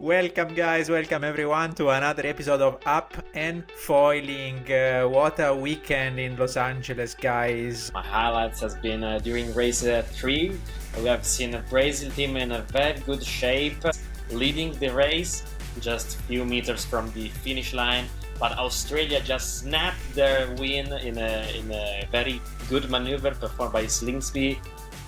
Welcome guys, welcome everyone to another episode of Up and Foiling. What a weekend in Los Angeles, guys. My highlights has been during race 3. We have seen a Brazil team in a very good shape, leading the race just a few meters from the finish line. But Australia just snapped their win in a very good maneuver performed by Slingsby.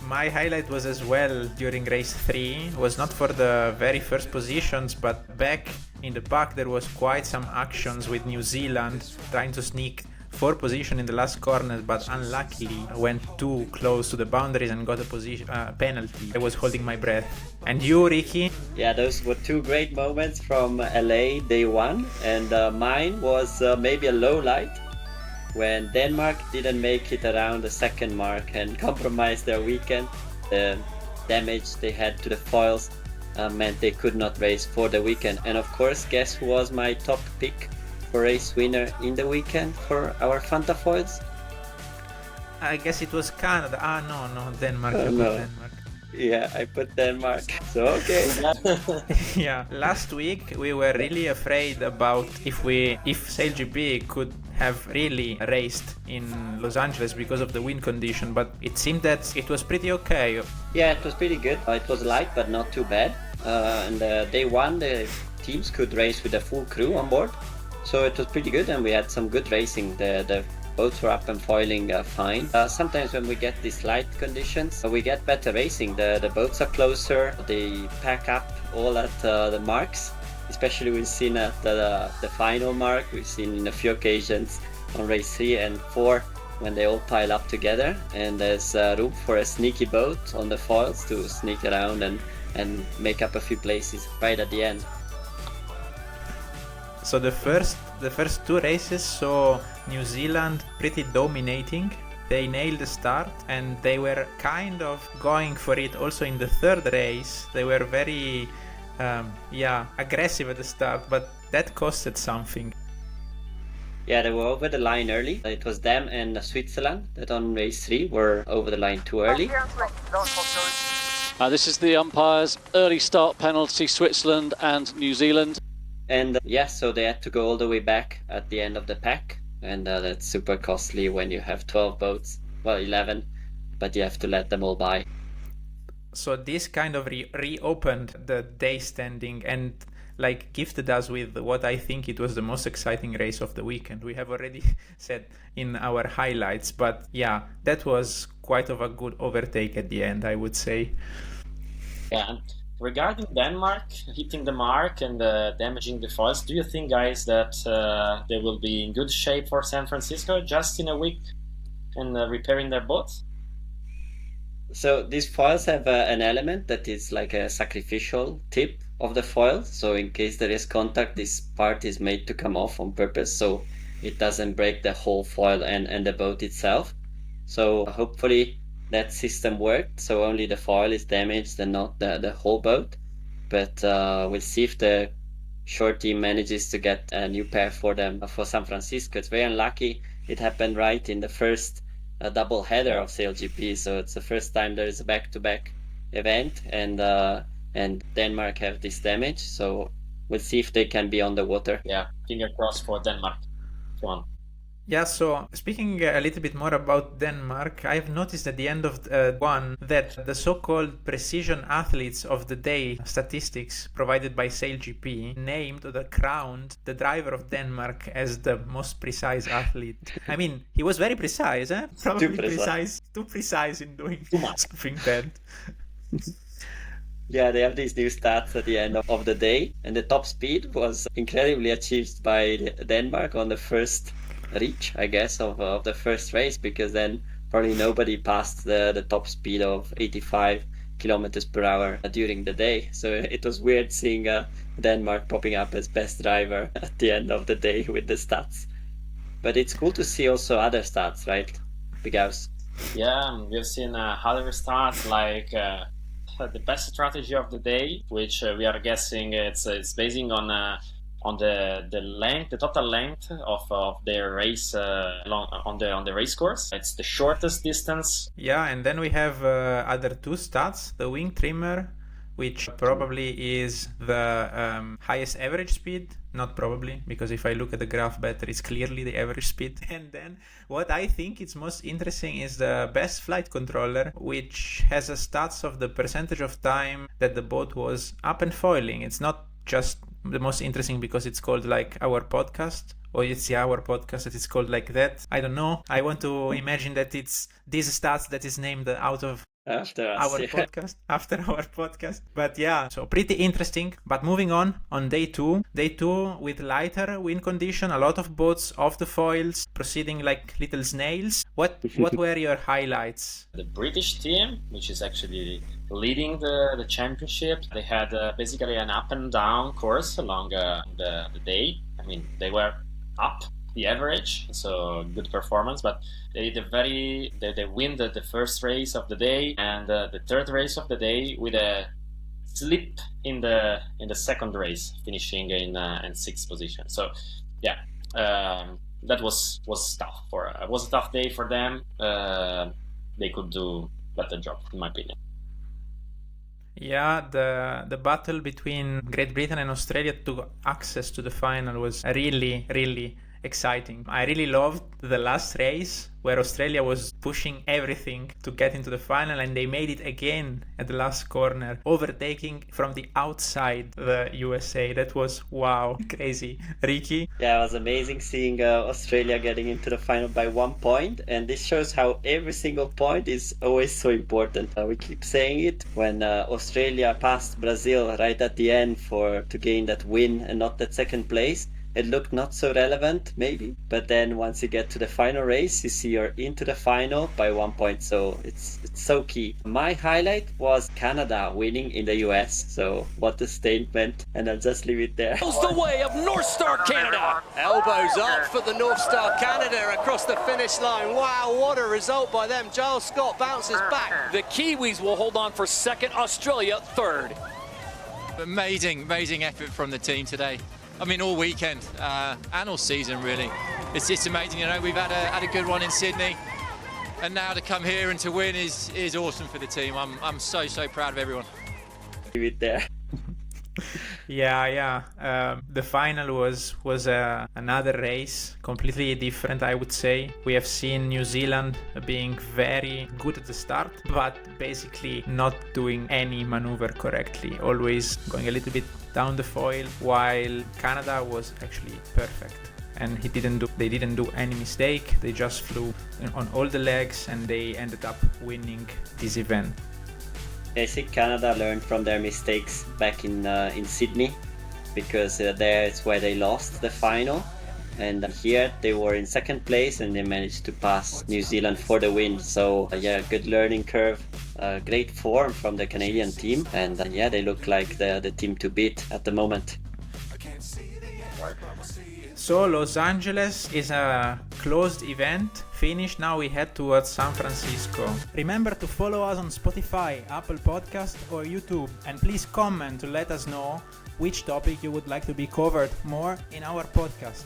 My highlight was as well during race 3. It was not for the very first positions, but back in the pack there was quite some actions with New Zealand trying to sneak 4 position in the last corner, but unluckily went too close to the boundaries and got a penalty. I was holding my breath. And you, Ricky? Yeah, those were 2 great moments from LA day 1, and mine was maybe a low light when Denmark didn't make it around the second mark and compromised their weekend. The damage they had to the foils meant they could not race for the weekend. And of course, guess who was my top pick for race winner in the weekend for our Fanta foils? I guess it was Canada. No, Denmark. No. Denmark. Yeah, I put Denmark. So okay. Yeah, last week we were really afraid about if SailGP could have really raced in Los Angeles because of the wind condition, but it seemed that it was pretty okay. Yeah, it was pretty good. It was light but not too bad. And day 1 the teams could race with a full crew on board, so it was pretty good, and we had some good racing. The boats were up and foiling fine. Sometimes when we get these light conditions, we get better racing. The boats are closer, they pack up all at the marks. Especially we've seen at the final mark, we've seen in a few occasions on race 3 and 4 when they all pile up together, and there's room for a sneaky boat on the foils to sneak around and make up a few places right at the end. So the first 2 races saw New Zealand pretty dominating. They nailed the start and they were kind of going for it also in the third race. They were very aggressive at the start, but that costed something. Yeah, they were over the line early. It was them and Switzerland that on race 3 were over the line too early. This is the umpires' early start penalty, Switzerland and New Zealand. And so they had to go all the way back at the end of the pack, and that's super costly when you have 12 boats, well 11, but you have to let them all by. So this kind of reopened the day standing and gifted us with what I think it was the most exciting race of the weekend. We have already said in our highlights, but yeah, that was quite of a good overtake at the end, I would say. Yeah. Regarding Denmark hitting the mark and damaging the foils, do you think, guys, that they will be in good shape for San Francisco just in a week and repairing their boats? So these foils have an element that is like a sacrificial tip of the foil. So in case there is contact, this part is made to come off on purpose, so it doesn't break the whole foil and the boat itself. So hopefully that system worked, so only the foil is damaged and not the whole boat. But we'll see if the short team manages to get a new pair for them for San Francisco. It's very unlucky. It happened right in the first double header of SailGP, so it's the first time there is a back-to-back event, and Denmark have this damage. So we'll see if they can be on the water. Yeah, finger crossed for Denmark. Come on. Yeah, so speaking a little bit more about Denmark, I've noticed at the end of one that the so-called precision athletes of the day statistics provided by SailGP named or crowned the driver of Denmark as the most precise athlete. I mean, he was very precise, eh? Probably too precise in doing something bad. Yeah, they have these new stats at the end of the day, and the top speed was incredibly achieved by Denmark on the first reach, I guess, of the first race, because then probably nobody passed the top speed of 85 kilometers per hour during the day. So it was weird seeing Denmark popping up as best driver at the end of the day with the stats. But it's cool to see also other stats, right, Big House? Yeah, we've seen other stats like the best strategy of the day, which we are guessing it's basing on the length, the total length of their race on the race course. It's the shortest distance. Yeah, and then we have other 2 stats: the wing trimmer which probably is the highest average speed. Not probably, because if I look at the graph better, it's clearly the average speed. And then what I think is most interesting is the best flight controller, which has a stats of the percentage of time that the boat was up and foiling. It's not just the most interesting because it's called like our podcast, or it's our podcast that is called like that. I don't know. I want to imagine that it's these stats that is named out of after us, our podcast, after our podcast. But yeah, so pretty interesting. But moving on day two with lighter wind condition, a lot of boats off the foils, proceeding like little snails. What were your highlights? The British team, which is actually leading the championship, they had basically an up and down course along the day. I mean, they were up the average, so good performance, but they win the first race of the day and the third race of the day with a slip in the second race, finishing in sixth position. So yeah, that was tough it was a tough day for them. They could do better job, in my opinion. Yeah, the battle between Great Britain and Australia to access to the final was really, really exciting. I really loved the last race where Australia was pushing everything to get into the final, and they made it again at the last corner, overtaking from the outside the USA. That was wow, crazy. Ricky? Yeah, it was amazing seeing Australia getting into the final by 1 point, and this shows how every single point is always so important. We keep saying it when Australia passed Brazil right at the end to gain that win and not that second place. It looked not so relevant, maybe, but then once you get to the final race, you see you're into the final by 1 point, so it's so key. My highlight was Canada winning in the US, so what a statement, and I'll just leave it there. The way of North Star Canada. Elbows up for the North Star Canada across the finish line. Wow, what a result by them. Giles Scott bounces back. The Kiwis will hold on for second, Australia third. Amazing effort from the team today. I mean, all weekend and all season, really. It's just amazing. You know, we've had a good one in Sydney, and now to come here and to win is awesome for the team. I'm so proud of everyone. Leave it there. Yeah. The final was another race, completely different, I would say. We have seen New Zealand being very good at the start, but basically not doing any maneuver correctly, always going a little bit down the foil, while Canada was actually perfect. And they didn't do any mistake. They just flew on all the legs, and they ended up winning this event. I think Canada learned from their mistakes back in Sydney, because there is where they lost the final, and here they were in second place and they managed to pass New Zealand for the win. So yeah, good learning curve, great form from the Canadian team, and yeah, they look like the team to beat at the moment. So Los Angeles is a closed event. Finished. Now we head towards San Francisco. Remember to follow us on Spotify, Apple Podcast or YouTube, and please comment to let us know which topic you would like to be covered more in our podcast.